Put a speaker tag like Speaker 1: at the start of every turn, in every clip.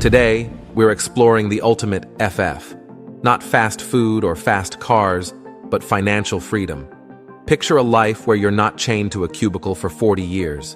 Speaker 1: Today, we're exploring the ultimate FF. Not fast food or fast cars, but financial freedom. Picture a life where you're not chained to a cubicle for 40 years.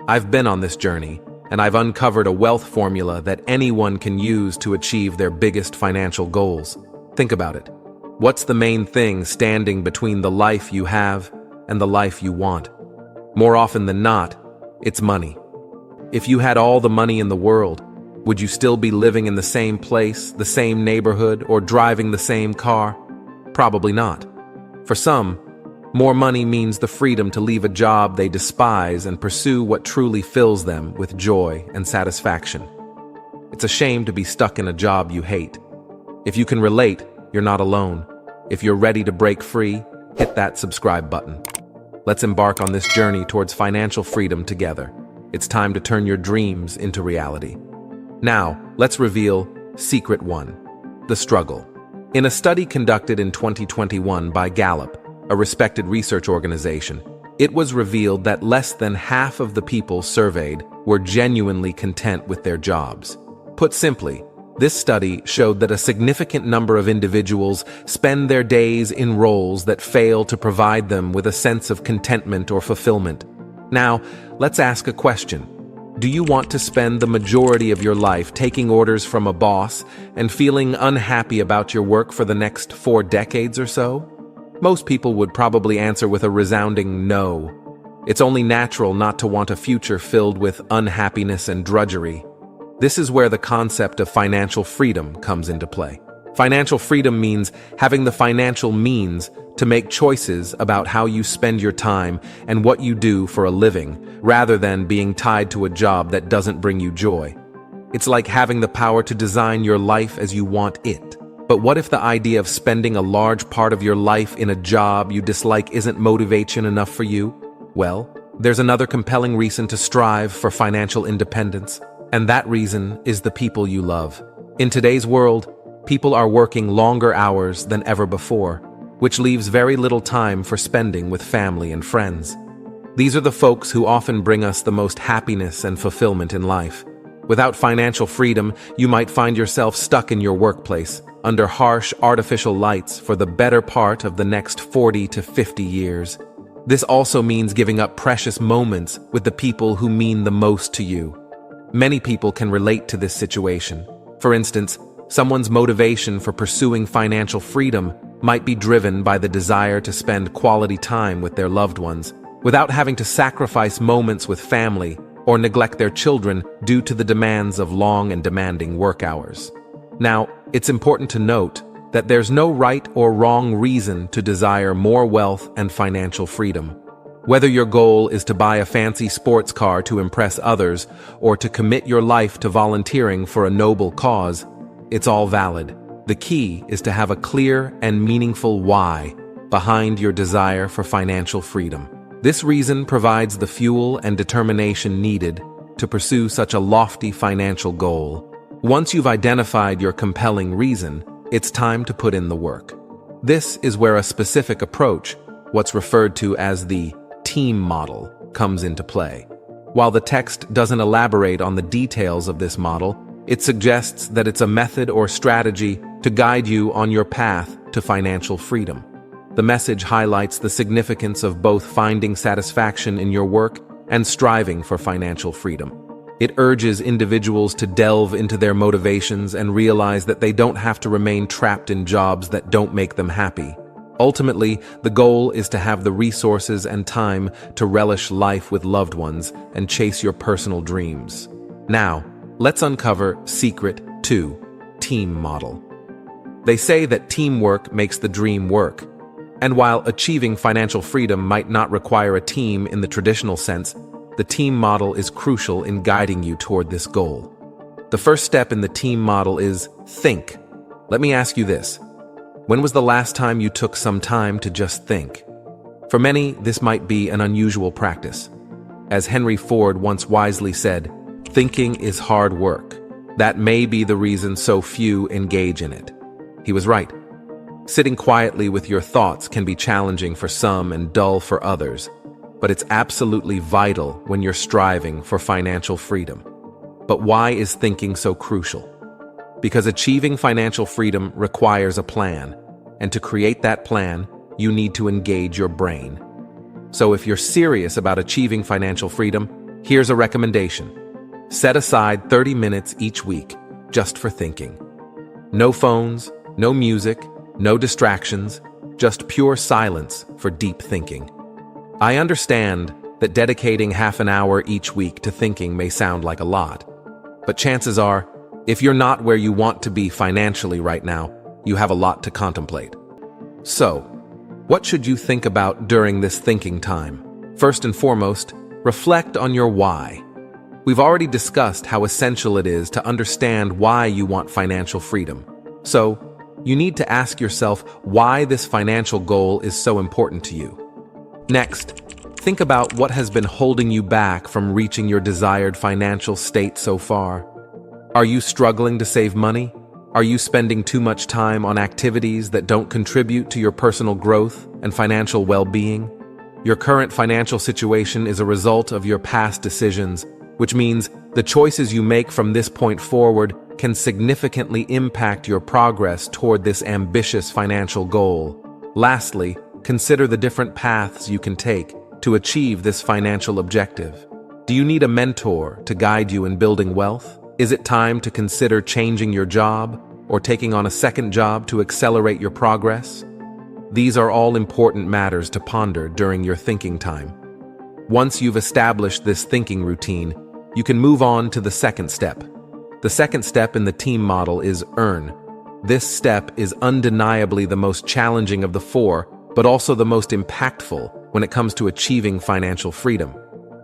Speaker 1: I've been on this journey, and I've uncovered a wealth formula that anyone can use to achieve their biggest financial goals. Think about it. What's the main thing standing between the life you have and the life you want? More often than not, it's money. If you had all the money in the world, would you still be living in the same place, the same neighborhood, or driving the same car? Probably not. For some, more money means the freedom to leave a job they despise and pursue what truly fills them with joy and satisfaction. It's a shame to be stuck in a job you hate. If you can relate, you're not alone. If you're ready to break free, hit that subscribe button. Let's embark on this journey towards financial freedom together. It's time to turn your dreams into reality. Now, let's reveal Secret 1, the struggle. In a study conducted in 2021 by Gallup, a respected research organization, it was revealed that less than half of the people surveyed were genuinely content with their jobs. Put simply, this study showed that a significant number of individuals spend their days in roles that fail to provide them with a sense of contentment or fulfillment. Now, let's ask a question. Do you want to spend the majority of your life taking orders from a boss and feeling unhappy about your work for the next 4 decades or so? Most people would probably answer with a resounding no. It's only natural not to want a future filled with unhappiness and drudgery. This is where the concept of financial freedom comes into play. Financial freedom means having the financial means to make choices about how you spend your time and what you do for a living, rather than being tied to a job that doesn't bring you joy. It's like having the power to design your life as you want it. But what if the idea of spending a large part of your life in a job you dislike isn't motivation enough for you? Well, there's another compelling reason to strive for financial independence, and that reason is the people you love. In today's world, people are working longer hours than ever before, which leaves very little time for spending with family and friends. These are the folks who often bring us the most happiness and fulfillment in life. Without financial freedom, you might find yourself stuck in your workplace, under harsh artificial lights for the better part of the next 40 to 50 years. This also means giving up precious moments with the people who mean the most to you. Many people can relate to this situation. For instance, someone's motivation for pursuing financial freedom might be driven by the desire to spend quality time with their loved ones, without having to sacrifice moments with family or neglect their children due to the demands of long and demanding work hours. Now, it's important to note that there's no right or wrong reason to desire more wealth and financial freedom. Whether your goal is to buy a fancy sports car to impress others or to commit your life to volunteering for a noble cause, it's all valid. The key is to have a clear and meaningful why behind your desire for financial freedom. This reason provides the fuel and determination needed to pursue such a lofty financial goal. Once you've identified your compelling reason, it's time to put in the work. This is where a specific approach, what's referred to as the team model, comes into play. While the text doesn't elaborate on the details of this model, it suggests that it's a method or strategy to guide you on your path to financial freedom. The message highlights the significance of both finding satisfaction in your work and striving for financial freedom. It urges individuals to delve into their motivations and realize that they don't have to remain trapped in jobs that don't make them happy. Ultimately, the goal is to have the resources and time to relish life with loved ones and chase your personal dreams. Now, let's uncover Secret 2, Team Model. They say that teamwork makes the dream work. And while achieving financial freedom might not require a team in the traditional sense, the team model is crucial in guiding you toward this goal. The first step in the team model is think. Let me ask you this. When was the last time you took some time to just think? For many, this might be an unusual practice. As Henry Ford once wisely said, thinking is hard work. That may be the reason so few engage in it. He was right. Sitting quietly with your thoughts can be challenging for some and dull for others, but it's absolutely vital when you're striving for financial freedom. But why is thinking so crucial? Because achieving financial freedom requires a plan, and to create that plan, you need to engage your brain. So if you're serious about achieving financial freedom, here's a recommendation. Set aside 30 minutes each week just for thinking. No phones, no music, no distractions, just pure silence for deep thinking. I understand that dedicating half an hour each week to thinking may sound like a lot, but chances are, if you're not where you want to be financially right now, you have a lot to contemplate. So, what should you think about during this thinking time? First and foremost, reflect on your why. We've already discussed how essential it is to understand why you want financial freedom. So, you need to ask yourself why this financial goal is so important to you. Next, think about what has been holding you back from reaching your desired financial state so far. Are you struggling to save money? Are you spending too much time on activities that don't contribute to your personal growth and financial well-being? Your current financial situation is a result of your past decisions, which means the choices you make from this point forward can significantly impact your progress toward this ambitious financial goal. Lastly, consider the different paths you can take to achieve this financial objective. Do you need a mentor to guide you in building wealth? Is it time to consider changing your job or taking on a second job to accelerate your progress? These are all important matters to ponder during your thinking time. Once you've established this thinking routine, you can move on to the second step. The second step in the team model is earn. This step is undeniably the most challenging of the four, but also the most impactful when it comes to achieving financial freedom.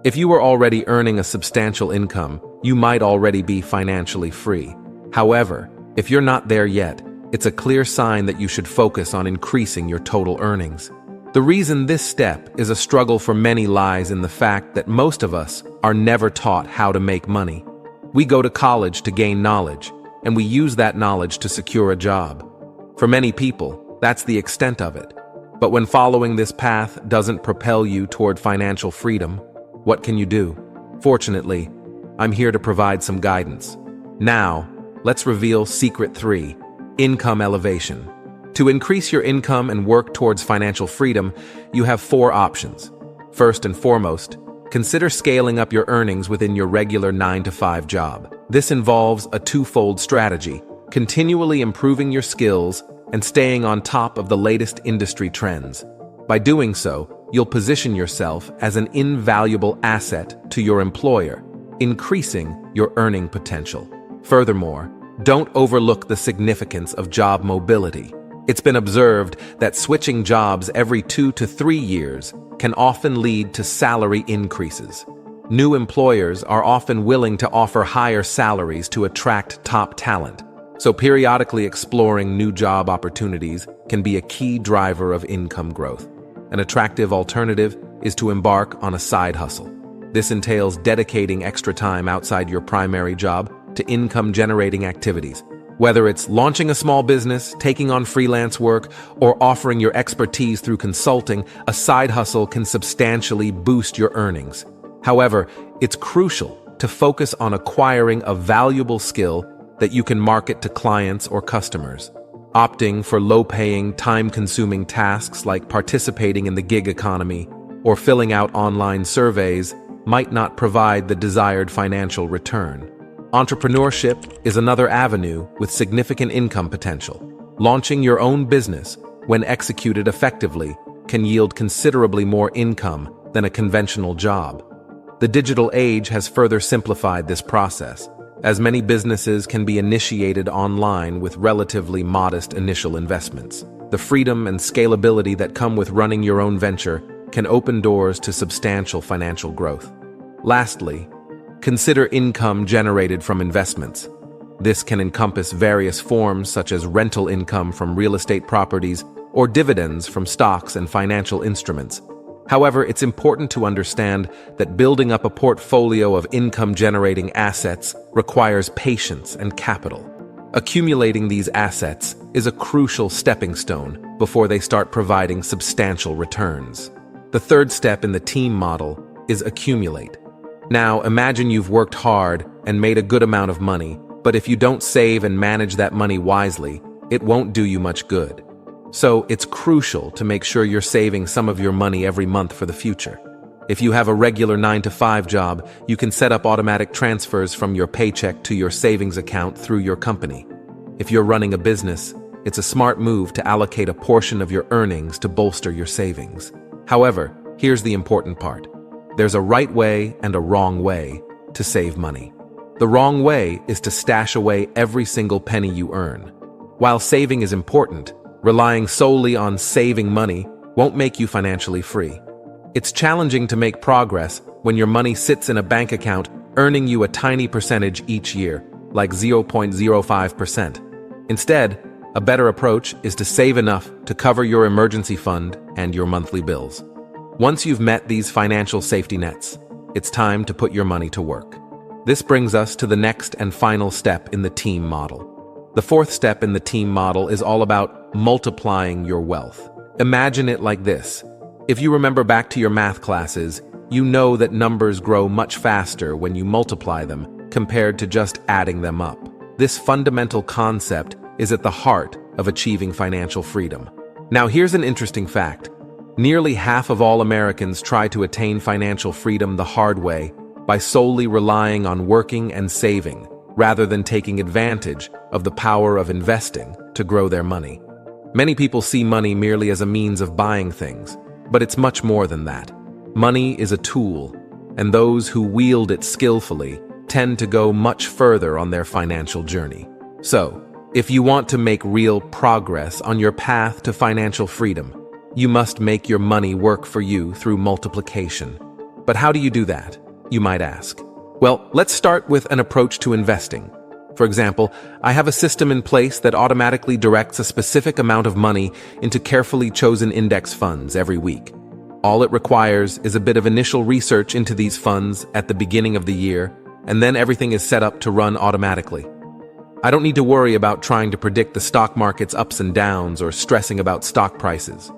Speaker 1: If you are already earning a substantial income, you might already be financially free. However, if you're not there yet, it's a clear sign that you should focus on increasing your total earnings. The reason this step is a struggle for many lies in the fact that most of us are never taught how to make money. We go to college to gain knowledge, and we use that knowledge to secure a job. For many people, that's the extent of it. But when following this path doesn't propel you toward financial freedom, what can you do? Fortunately, I'm here to provide some guidance. Now, let's reveal Secret 3, Income Elevation. To increase your income and work towards financial freedom, you have 4 options. First and foremost, consider scaling up your earnings within your regular 9-to-5 job. This involves a twofold strategy: continually improving your skills and staying on top of the latest industry trends. By doing so, you'll position yourself as an invaluable asset to your employer, increasing your earning potential. Furthermore, don't overlook the significance of job mobility. It's been observed that switching jobs every 2 to 3 years can often lead to salary increases. New employers are often willing to offer higher salaries to attract top talent, so periodically exploring new job opportunities can be a key driver of income growth. An attractive alternative is to embark on a side hustle. This entails dedicating extra time outside your primary job to income-generating activities. Whether it's launching a small business, taking on freelance work, or offering your expertise through consulting, a side hustle can substantially boost your earnings. However, it's crucial to focus on acquiring a valuable skill that you can market to clients or customers. Opting for low-paying, time-consuming tasks like participating in the gig economy or filling out online surveys might not provide the desired financial return. Entrepreneurship is another avenue with significant income potential. Launching your own business, when executed effectively, can yield considerably more income than a conventional job. The digital age has further simplified this process, as many businesses can be initiated online with relatively modest initial investments. The freedom and scalability that come with running your own venture can open doors to substantial financial growth. Lastly, consider income generated from investments. This can encompass various forms such as rental income from real estate properties or dividends from stocks and financial instruments. However, it's important to understand that building up a portfolio of income-generating assets requires patience and capital. Accumulating these assets is a crucial stepping stone before they start providing substantial returns. The third step in the team model is accumulate. Now, imagine you've worked hard and made a good amount of money, but if you don't save and manage that money wisely, it won't do you much good. So, it's crucial to make sure you're saving some of your money every month for the future. If you have a regular 9-to-5 job, you can set up automatic transfers from your paycheck to your savings account through your company. If you're running a business, it's a smart move to allocate a portion of your earnings to bolster your savings. However, here's the important part. There's a right way and a wrong way to save money. The wrong way is to stash away every single penny you earn. While saving is important, relying solely on saving money won't make you financially free. It's challenging to make progress when your money sits in a bank account earning you a tiny percentage each year, like 0.05%. Instead, a better approach is to save enough to cover your emergency fund and your monthly bills. Once you've met these financial safety nets, it's time to put your money to work. This brings us to the next and final step in the team model. The fourth step in the team model is all about multiplying your wealth. Imagine it like this. If you remember back to your math classes, you know that numbers grow much faster when you multiply them compared to just adding them up. This fundamental concept is at the heart of achieving financial freedom. Now, here's an interesting fact. Nearly half of all Americans try to attain financial freedom the hard way by solely relying on working and saving, rather than taking advantage of the power of investing to grow their money. Many people see money merely as a means of buying things, but it's much more than that. Money is a tool, and those who wield it skillfully tend to go much further on their financial journey. So, if you want to make real progress on your path to financial freedom, you must make your money work for you through multiplication. But how do you do that, you might ask? Well, let's start with an approach to investing. For example, I have a system in place that automatically directs a specific amount of money into carefully chosen index funds every week. All it requires is a bit of initial research into these funds at the beginning of the year, and then everything is set up to run automatically. I don't need to worry about trying to predict the stock market's ups and downs or stressing about stock prices.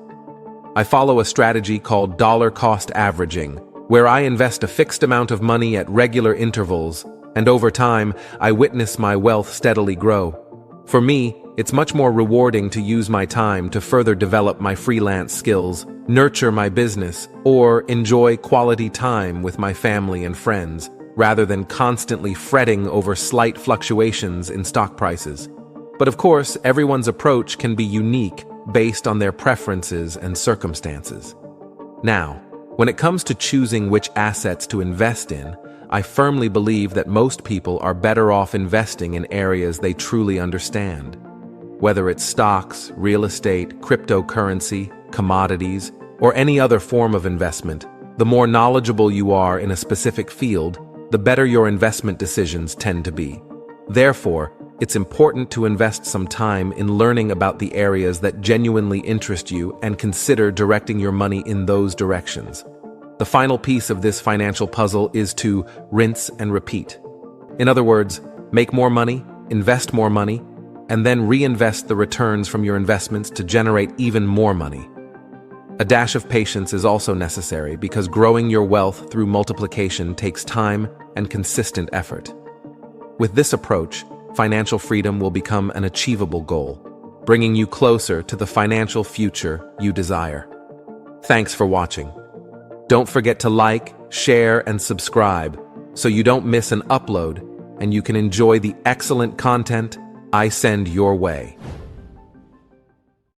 Speaker 1: I follow a strategy called dollar cost averaging, where I invest a fixed amount of money at regular intervals, and over time, I witness my wealth steadily grow. For me, it's much more rewarding to use my time to further develop my freelance skills, nurture my business, or enjoy quality time with my family and friends, rather than constantly fretting over slight fluctuations in stock prices. But of course, everyone's approach can be unique based on their preferences and circumstances. Now, when it comes to choosing which assets to invest in, I firmly believe that most people are better off investing in areas they truly understand. Whether it's stocks, real estate, cryptocurrency, commodities, or any other form of investment, the more knowledgeable you are in a specific field, the better your investment decisions tend to be. Therefore, it's important to invest some time in learning about the areas that genuinely interest you and consider directing your money in those directions. The final piece of this financial puzzle is to rinse and repeat. In other words, make more money, invest more money, and then reinvest the returns from your investments to generate even more money. A dash of patience is also necessary because growing your wealth through multiplication takes time and consistent effort. With this approach, financial freedom will become an achievable goal, bringing you closer to the financial future you desire. Thanks for watching. Don't forget to like, share, and subscribe so you don't miss an upload and you can enjoy the excellent content I send your way.